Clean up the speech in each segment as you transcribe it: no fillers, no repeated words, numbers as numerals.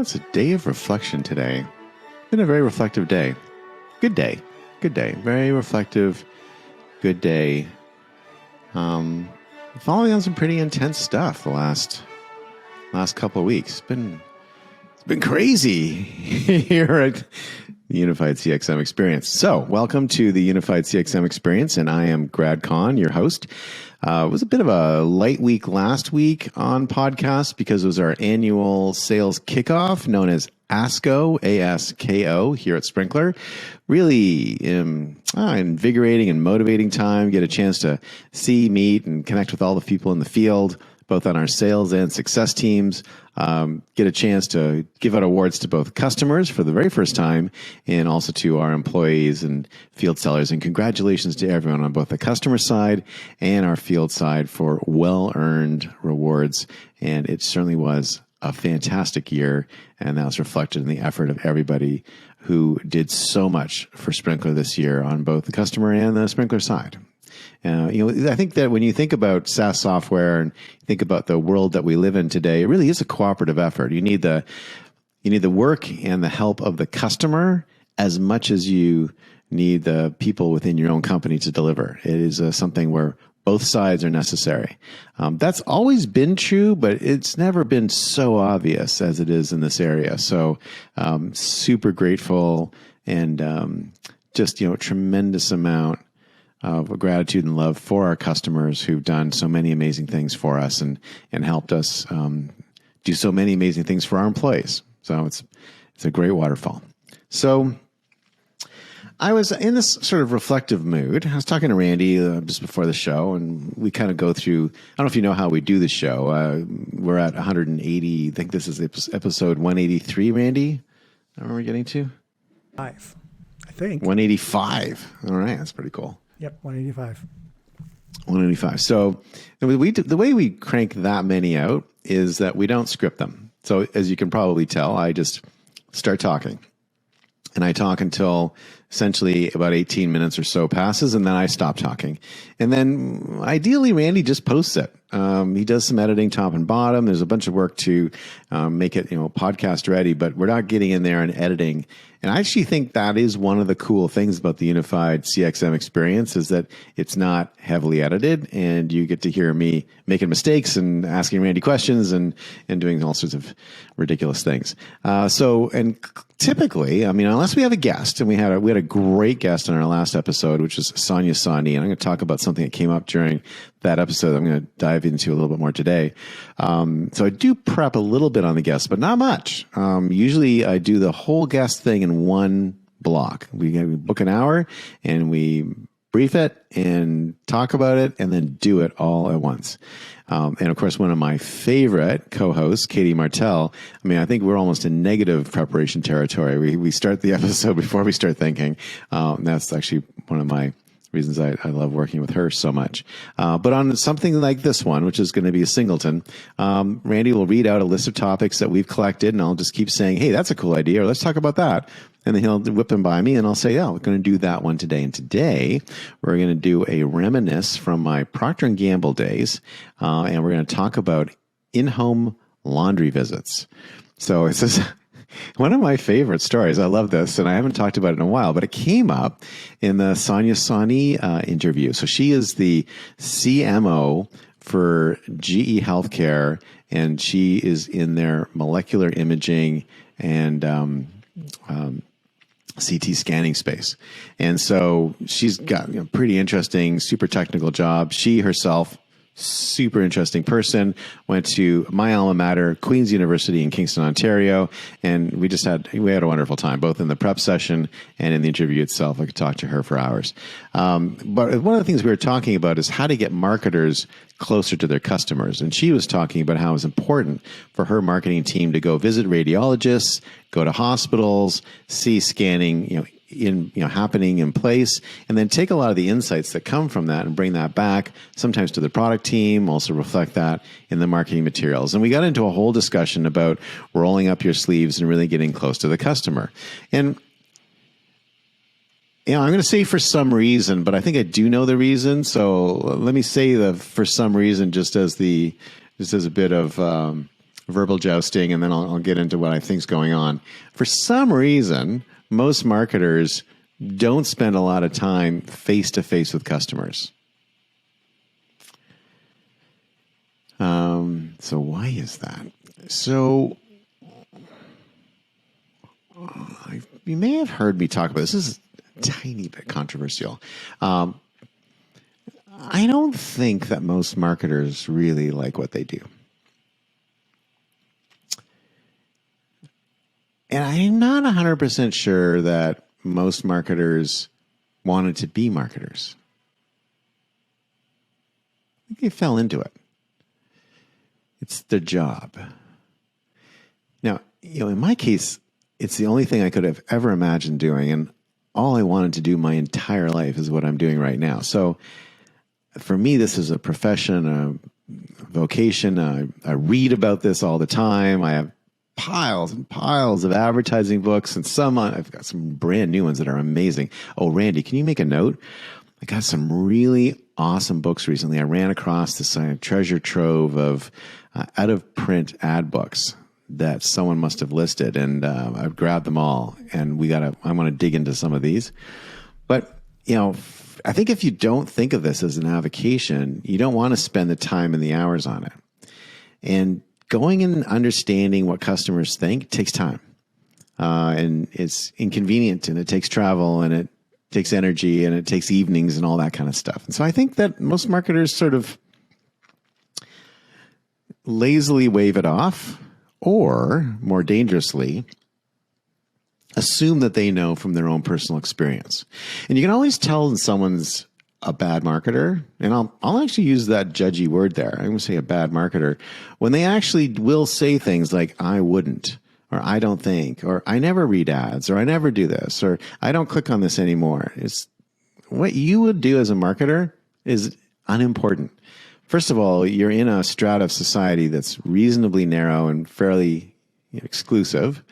It's a day of reflection today. Been a very reflective day. Good day. Good day. Very reflective. Good day. Following on some pretty intense stuff the last couple of weeks. It's been crazy here at the Unified CXM Experience. So, welcome to the Unified CXM Experience, and I am Grad Khan, your host. It was a bit of a light week last week on podcast because it was our annual sales kickoff known as ASKO, A-S-K-O, here at Sprinkler. Really invigorating and motivating time. Get a chance to see, meet, and connect with all the people in the field, both on our sales and success teams. Get a chance to give out awards to both customers for the very first time and also to our employees and field sellers. And congratulations to everyone on both the customer side and our field side for well-earned rewards. And it certainly was a fantastic year, and that was reflected in the effort of everybody who did so much for Sprinkler this year on both the customer and the Sprinkler side. I think that when you think about SaaS software and think about the world that we live in today, it really is a cooperative effort. You need the work and the help of the customer as much as you need the people within your own company to deliver. It is something where both sides are necessary. That's always been true, but it's never been so obvious as it is in this area. So super grateful and just tremendous amount of gratitude and love for our customers who've done so many amazing things for us and helped us do so many amazing things for our employees. So it's a great waterfall. So I was in this sort of reflective mood. I was talking to Randy just before the show, and we kind of go through, I don't know if you know how we do the show. We're at 180, I think this is episode 183, Randy. I remember getting to? 5, I think. 185. All right, that's pretty cool. Yep, 185. 185. So the way we crank that many out is that we don't script them. So as you can probably tell, I just start talking. And I talk until essentially about 18 minutes or so passes, and then I stop talking. And then ideally, Randy just posts it. He does some editing top and bottom. There's a bunch of work to make it podcast ready, but we're not getting in there and editing. And I actually think that is one of the cool things about the Unified CXM Experience is that it's not heavily edited, and you get to hear me making mistakes and asking Randy questions and doing all sorts of ridiculous things. And typically, unless we have a guest, and we had a great guest on our last episode, which was Sonia Sahney, and I'm going to talk about something that came up during that episode I'm going to dive into a little bit more today. So I do prep a little bit on the guest, but not much. Usually I do the whole guest thing in one block. We book an hour and we brief it and talk about it and then do it all at once. And of course, one of my favorite co-hosts, Katie Martell, I think we're almost in negative preparation territory. We start the episode before we start thinking. That's actually one of my reasons I love working with her so much. But on something like this one, which is going to be a singleton, Randy will read out a list of topics that we've collected, and I'll just keep saying, hey, that's a cool idea, or let's talk about that. And then he'll whip them by me, and I'll say, yeah, we're going to do that one today. And today, we're going to do a reminisce from my Procter & Gamble days, and we're going to talk about in-home laundry visits. So it's just one of my favorite stories. I love this, and I haven't talked about it in a while, but it came up in the Sonia Sahney interview. So she is the CMO for GE Healthcare, and she is in their molecular imaging and CT scanning space. And so she's got a pretty interesting, super technical job. She herself, super interesting person, went to my alma mater, Queen's University in Kingston, Ontario, and we had a wonderful time, both in the prep session and in the interview itself. I could talk to her for hours. But one of the things we were talking about is how to get marketers closer to their customers. And she was talking about how it was important for her marketing team to go visit radiologists, go to hospitals, see scanning, happening in place, and then take a lot of the insights that come from that and bring that back, sometimes to the product team, also reflect that in the marketing materials. And we got into a whole discussion about rolling up your sleeves and really getting close to the customer. And I'm going to say for some reason, but I think I do know the reason. So let me say the for some reason just as a bit of verbal jousting, and then I'll get into what I think's going on. For some reason, most marketers don't spend a lot of time face to face with customers. So why is that? So you may have heard me talk about this. This is a tiny bit controversial. I don't think that most marketers really like what they do. And I'm not 100% sure that most marketers wanted to be marketers. I think they fell into it. It's their job. Now, in my case, it's the only thing I could have ever imagined doing. And all I wanted to do my entire life is what I'm doing right now. So for me, this is a profession, a vocation. I read about this all the time. I have piles and piles of advertising books, and I've got some brand new ones that are amazing. Oh, Randy, can you make a note? I got some really awesome books recently. I ran across this treasure trove of out of print ad books that someone must have listed, and I've grabbed them all. And I want to dig into some of these. But I think if you don't think of this as an avocation, you don't want to spend the time and the hours on it. And going and understanding what customers think takes time, and it's inconvenient, and it takes travel, and it takes energy, and it takes evenings and all that kind of stuff. And so I think that most marketers sort of lazily wave it off, or more dangerously, assume that they know from their own personal experience. And you can always tell when someone's a bad marketer, and I'll actually use that judgy word there. I'm going to say a bad marketer when they actually will say things like, I wouldn't, or I don't think, or I never read ads, or I never do this, or I don't click on this anymore. It's what you would do as a marketer is unimportant. First of all, you're in a strata of society that's reasonably narrow and fairly exclusive.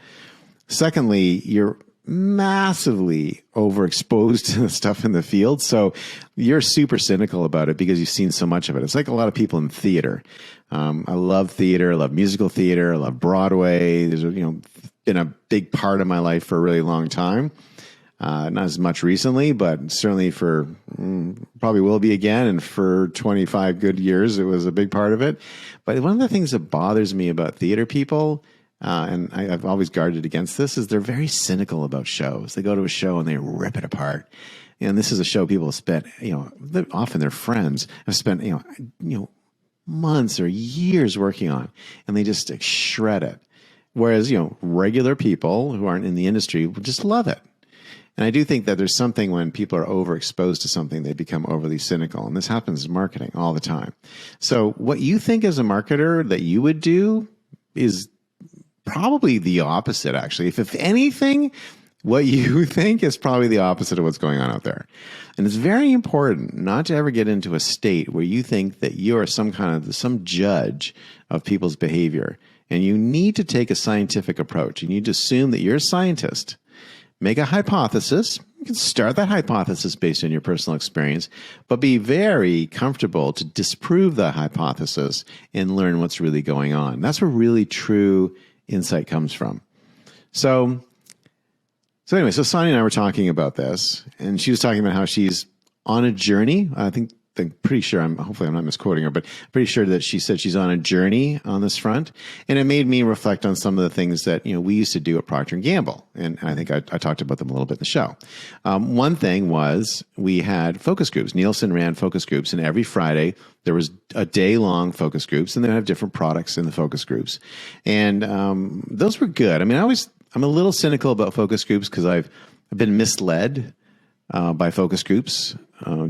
Secondly, you're massively overexposed to the stuff in the field. So you're super cynical about it because you've seen so much of it. It's like a lot of people in theater. I love theater. I love musical theater. I love Broadway. There's been a big part of my life for a really long time. Not as much recently, but certainly for probably will be again. And for 25 good years, it was a big part of it. But one of the things that bothers me about theater people, and I've always guarded against this, is they're very cynical about shows. They go to a show and they rip it apart. And this is a show people have spent, often their friends have spent, months or years working on, and they just shred it. Whereas, regular people who aren't in the industry would just love it. And I do think that there's something when people are overexposed to something, they become overly cynical. And this happens in marketing all the time. So what you think as a marketer that you would do is probably the opposite, actually. If anything, what you think is probably the opposite of what's going on out there. And it's very important not to ever get into a state where you think that you're some judge of people's behavior. And you need to take a scientific approach. You need to assume that you're a scientist. Make a hypothesis. You can start that hypothesis based on your personal experience, but be very comfortable to disprove that hypothesis and learn what's really going on. That's where really true insight comes from. So anyway, Sonia and I were talking about this, and she was talking about how she's on a journey. I'm pretty sure, hopefully I'm not misquoting her, but pretty sure that she said she's on a journey on this front. And it made me reflect on some of the things that, we used to do at Procter & Gamble. And I think I talked about them a little bit in the show. One thing was we had focus groups. Nielsen ran focus groups, and every Friday there was a day-long focus groups, and they have different products in the focus groups. And those were good. I mean, I'm a little cynical about focus groups because I've been misled by focus groups,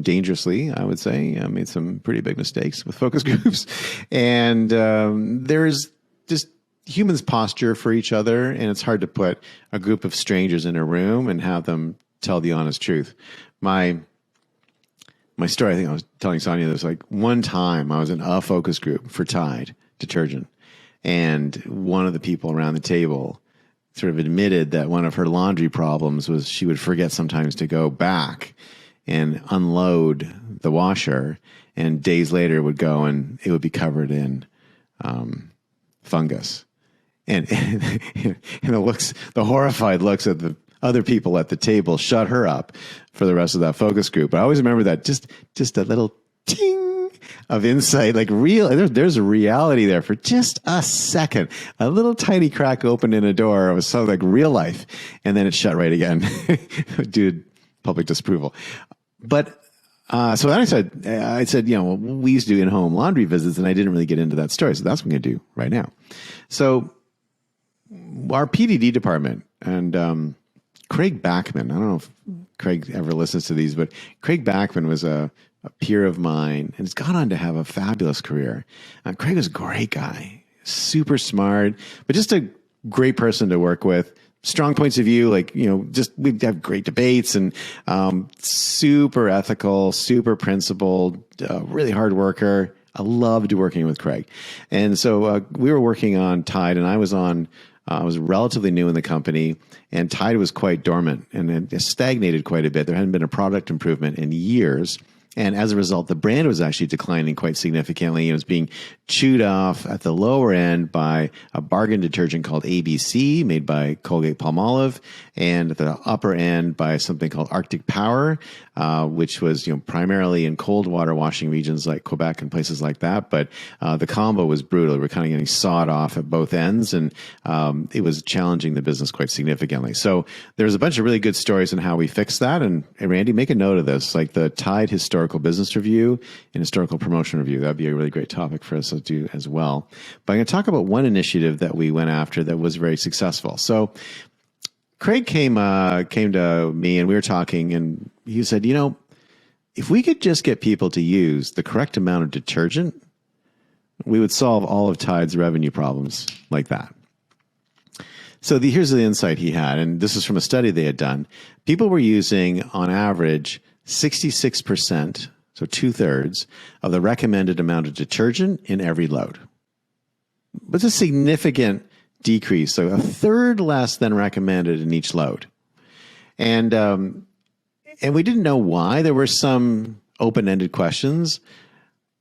dangerously, I would say. I made some pretty big mistakes with focus groups. And there's just humans posture for each other, and it's hard to put a group of strangers in a room and have them tell the honest truth. My story, I think I was telling Sonia this, like one time I was in a focus group for Tide detergent, and one of the people around the table sort of admitted that one of her laundry problems was she would forget sometimes to go back and unload the washer, and days later would go and it would be covered in fungus. And the horrified looks at the other people at the table shut her up for the rest of that focus group. But I always remember that just a little ting of insight, like there's a reality there for just a second. A little tiny crack opened in a door. It was something like real life. And then it shut right again due to public disapproval. But so then I said, we used to do in-home laundry visits, and I didn't really get into that story. So that's what I'm going to do right now. So our PDD department and Craig Backman, I don't know if Craig ever listens to these, but Craig Backman was a peer of mine and has gone on to have a fabulous career. Craig was a great guy, super smart, but just a great person to work with. Strong points of view, we'd have great debates, and super ethical, super principled, really hard worker. I loved working with Craig. And so we were working on Tide, and I was relatively new in the company, and Tide was quite dormant and it stagnated quite a bit. There hadn't been a product improvement in years. And as a result, the brand was actually declining quite significantly. It was being chewed off at the lower end by a bargain detergent called ABC, made by Colgate-Palmolive, and at the upper end by something called Arctic Power, which was primarily in cold water washing regions like Quebec and places like that. But the combo was brutal. We were kind of getting sawed off at both ends, and it was challenging the business quite significantly. So there's a bunch of really good stories on how we fixed that. And Randy, make a note of this, like the Tide Historical Business Review and Historical Promotion Review. That'd be a really great topic for us to do as well. But I'm going to talk about one initiative that we went after that was very successful. So Craig came to me and we were talking, and he said, if we could just get people to use the correct amount of detergent, we would solve all of Tide's revenue problems like that. So here's the insight he had, and this is from a study they had done. People were using, on average, 66%, so 2/3 of the recommended amount of detergent in every load. It's a significant decrease, so 1/3 less than recommended in each load. And we didn't know why. There were some open-ended questions,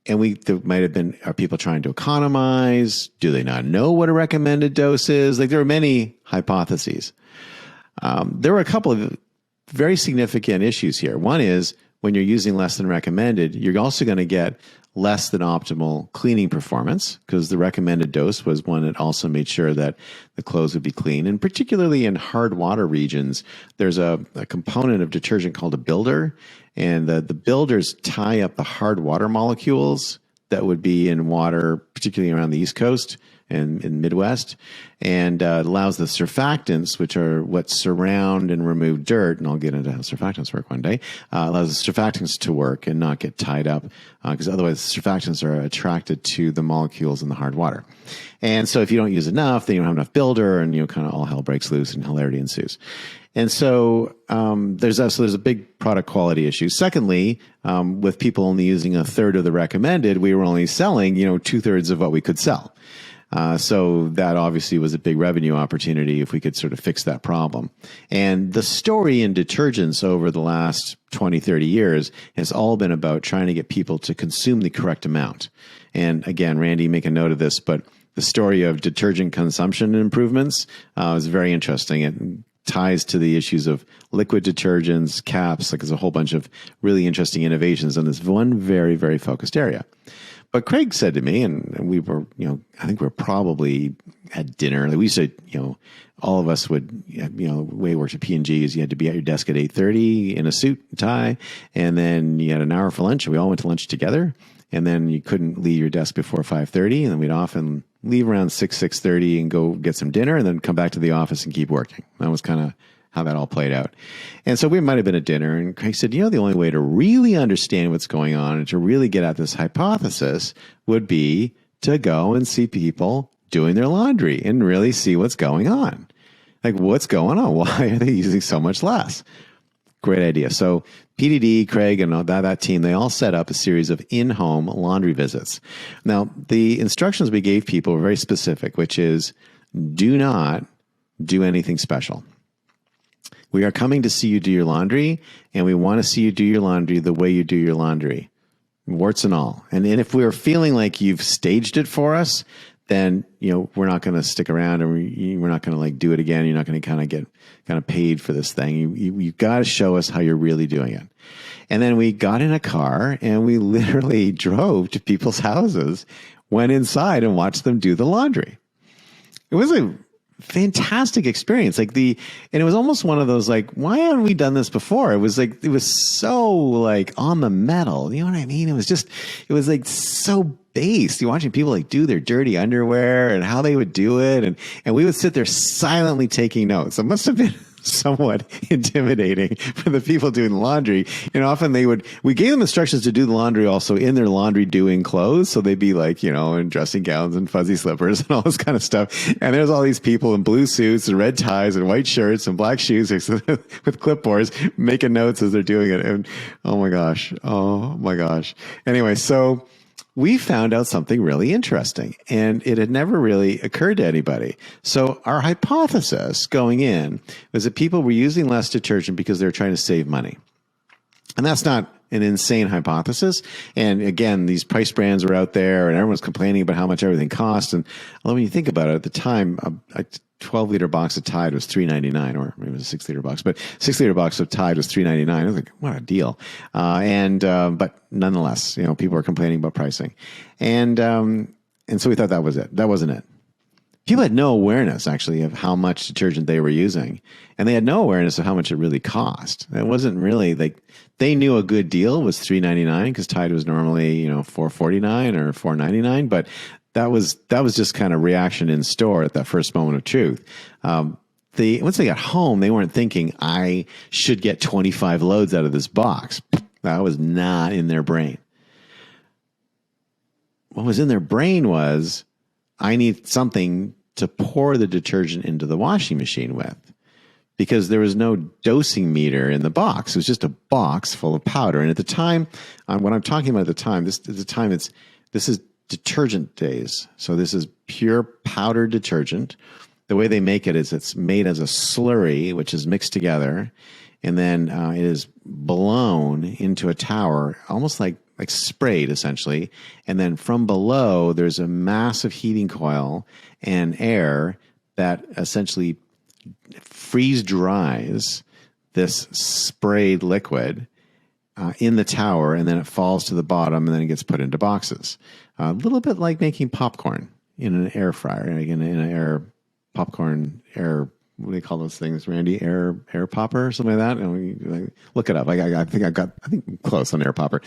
and there might have been, are people trying to economize? Do they not know what a recommended dose is? There were many hypotheses. There were a couple of very significant issues here. One is, when you're using less than recommended, you're also going to get less than optimal cleaning performance, because the recommended dose was one that also made sure that the clothes would be clean. And particularly in hard water regions, there's a component of detergent called a builder, and the builders tie up the hard water molecules that would be in water, particularly around the East Coast and in Midwest, and allows the surfactants, which are what surround and remove dirt, and I'll get into how surfactants work one day, allows the surfactants to work and not get tied up, because otherwise surfactants are attracted to the molecules in the hard water. And so if you don't use enough, then you don't have enough builder, and kind of all hell breaks loose and hilarity ensues. And so there's a big product quality issue. Secondly, with people only using 1/3 of the recommended, we were only selling 2/3 of what we could sell. So that obviously was a big revenue opportunity if we could sort of fix that problem. And the story in detergents over the last 20, 30 years has all been about trying to get people to consume the correct amount. And again, Randy, make a note of this, but the story of detergent consumption improvements is very interesting. It ties to the issues of liquid detergents, caps, there's a whole bunch of really interesting innovations in this one very, very focused area. But Craig said to me, and we were, I think we were probably at dinner. We used to, all of us would, the way it worked at P&G is you had to be at your desk at 8:30 in a suit and tie, and then you had an hour for lunch, and we all went to lunch together, and then you couldn't leave your desk before 5:30, and then we'd often leave around 6:30 and go get some dinner, and then come back to the office and keep working. That was kind of how that all played out. And so we might have been at dinner, and Craig said, the only way to really understand what's going on and to really get at this hypothesis would be to go and see people doing their laundry and really see what's going on. Like, what's going on? Why are they using so much less? Great idea. So PDD, Craig, and that team, they all set up a series of in-home laundry visits. Now, the instructions we gave people were very specific, which is, do not do anything special. We are coming to see you do your laundry, and we want to see you do your laundry the way you do your laundry, warts and all. And if we're feeling like you've staged it for us, then, we're not going to stick around, and we're not going to like do it again. You're not going to kind of get paid for this thing. You got to show us how you're really doing it. And then we got in a car and we literally drove to people's houses, went inside and watched them do the laundry. It was a fantastic experience. And it was almost one of those, like, why haven't we done this before? It was so like on the metal. You know what I mean? It was like so based. You're watching people like do their dirty underwear and how they would do it. And we would sit there silently taking notes. It must have been somewhat intimidating for the people doing the laundry. And often we gave them instructions to do the laundry also in their laundry doing clothes. So they'd be like, in dressing gowns and fuzzy slippers and all this kind of stuff. And there's all these people in blue suits and red ties and white shirts and black shoes with clipboards making notes as they're doing it. And oh my gosh. Anyway, so we found out something really interesting, and it had never really occurred to anybody. So our hypothesis going in was that people were using less detergent because they were trying to save money. And that's not an insane hypothesis. And again, these price brands were out there and everyone's complaining about how much everything cost. And when you think about it, at the time, a 12-liter box of Tide was $3.99, or maybe it was a 6-liter box, but 6-liter box of Tide was $3.99. I was like, what a deal. But nonetheless, people were complaining about pricing. And so we thought that was it. That wasn't it. People had no awareness, actually, of how much detergent they were using. And they had no awareness of how much it really cost. It wasn't really like, they knew a good deal was $3.99 because Tide was normally, $4.49 or $4.99. But that was just kind of reaction in store at that first moment of truth. Once they got home, they weren't thinking, I should get 25 loads out of this box. That was not in their brain. What was in their brain was, I need something to pour the detergent into the washing machine with, because there was no dosing meter in the box. It was just a box full of powder. And at the time, what I'm talking about at the time, this is detergent days. So this is pure powdered detergent. The way they make it is it's made as a slurry, which is mixed together, and then it is blown into a tower, almost like sprayed essentially. And then from below, there's a massive heating coil and air that essentially freeze dries this sprayed liquid in the tower, and then it falls to the bottom, and then it gets put into boxes. A little bit like making popcorn in an air fryer, in an air popcorn air. What do they call those things, Randy? Air popper or something like that. And look it up. I think I'm close on air popper.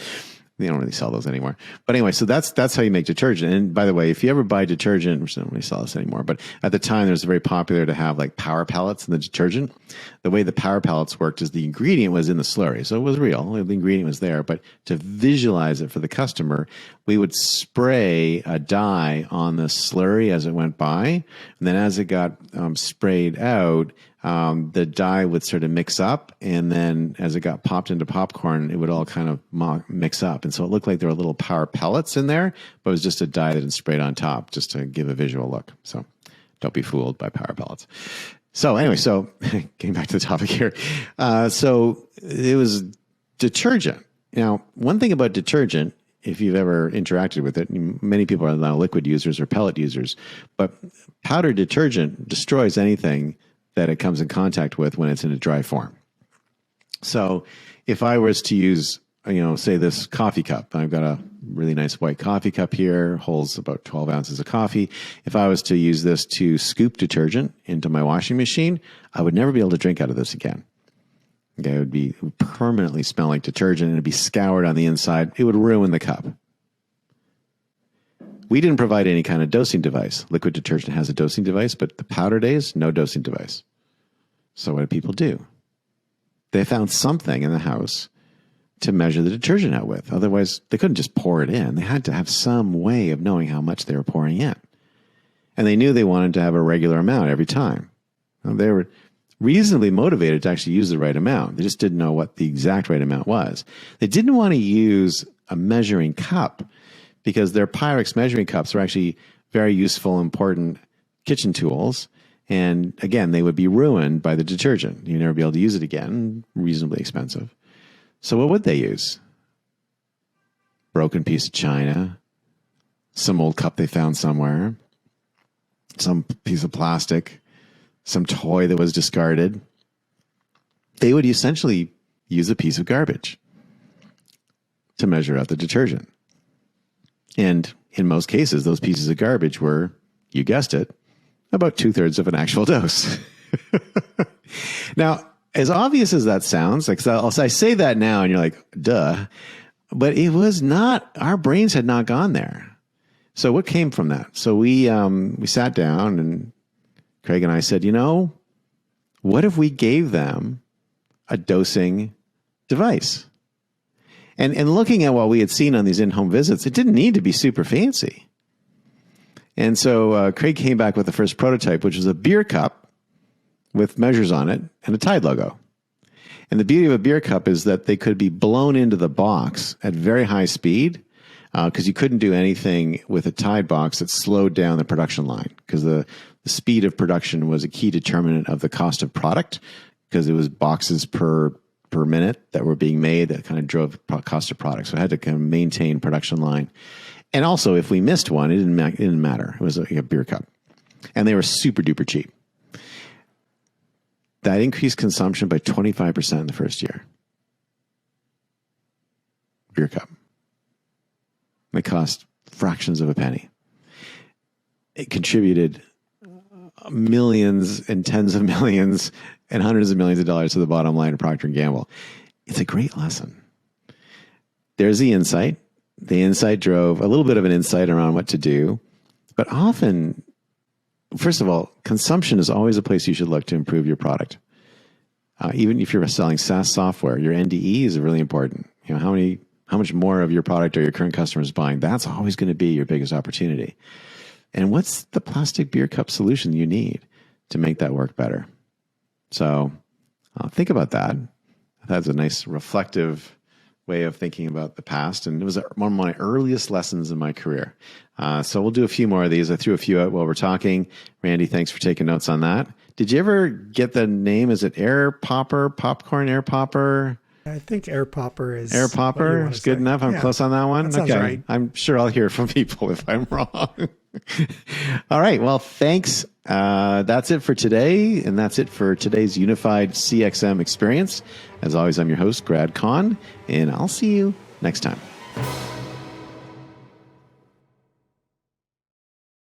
They don't really sell those anymore. But anyway, so that's how you make detergent. And by the way, if you ever buy detergent, which they don't really sell this anymore, but at the time it was very popular to have like power pellets in the detergent. The way the power pellets worked is the ingredient was in the slurry. So it was real. The ingredient was there. But to visualize it for the customer, we would spray a dye on the slurry as it went by. And then as it got sprayed out, the dye would sort of mix up, and then as it got popped into popcorn, it would all kind of mix up. And so it looked like there were little power pellets in there, but it was just a dye that had sprayed on top just to give a visual look. So don't be fooled by power pellets. So anyway, getting back to the topic here. So it was detergent. Now, one thing about detergent, if you've ever interacted with it, many people are now liquid users or pellet users, but powdered detergent destroys anything that it comes in contact with when it's in a dry form. So if I was to use, say this coffee cup, I've got a really nice white coffee cup here, holds about 12 ounces of coffee. If I was to use this to scoop detergent into my washing machine, I would never be able to drink out of this again. Okay, it would permanently smell like detergent, and it'd be scoured on the inside. It would ruin the cup. We didn't provide any kind of dosing device. Liquid detergent has a dosing device, but the powder days, no dosing device. So what did people do? They found something in the house to measure the detergent out with. Otherwise, they couldn't just pour it in. They had to have some way of knowing how much they were pouring in. And they knew they wanted to have a regular amount every time. They were reasonably motivated to actually use the right amount. They just didn't know what the exact right amount was. They didn't want to use a measuring cup, because their Pyrex measuring cups are actually very useful, important kitchen tools. And again, they would be ruined by the detergent. You'd never be able to use it again, reasonably expensive. So what would they use? Broken piece of china, some old cup they found somewhere. some piece of plastic, some toy that was discarded, they would essentially use a piece of garbage to measure out the detergent. And in most cases, those pieces of garbage were, you guessed it, about 2/3 of an actual dose. Now, as obvious as that sounds, like I say that now and you're like, duh, but it was not, our brains had not gone there. So what came from that? So we sat down and Craig and I said, what if we gave them a dosing device? And looking at what we had seen on these in-home visits, it didn't need to be super fancy. And so Craig came back with the first prototype, which was a beer cup with measures on it and a Tide logo. And the beauty of a beer cup is that they could be blown into the box at very high speed because you couldn't do anything with a Tide box that slowed down the production line because the speed of production was a key determinant of the cost of product because it was boxes per minute that were being made that kind of drove cost of product. So I had to kind of maintain production line. And also, if we missed one, it didn't matter. It was like a beer cup. And they were super duper cheap. That increased consumption by 25% in the first year. Beer cup. It cost fractions of a penny. It contributed millions and tens of millions and hundreds of millions of dollars to the bottom line of Procter & Gamble. It's a great lesson. There's the insight. The insight drove a little bit of an insight around what to do. But often, first of all, consumption is always a place you should look to improve your product. Even if you're selling SaaS software, your NDE is really important. How much more of your product are your current customers buying? That's always going to be your biggest opportunity. And what's the plastic beer cup solution you need to make that work better? So think about that. That's a nice reflective way of thinking about the past. And it was one of my earliest lessons in my career. So we'll do a few more of these. I threw a few out while we're talking. Randy, thanks for taking notes on that. Did you ever get the name? Is it air popper, popcorn air popper? I think air popper is air popper is good enough. I'm close on that one. That sounds right. I'm sure I'll hear from people if I'm wrong. All right. Well, thanks. That's it for today. And that's it for today's Unified CXM experience. As always, I'm your host, Grad Conn, and I'll see you next time.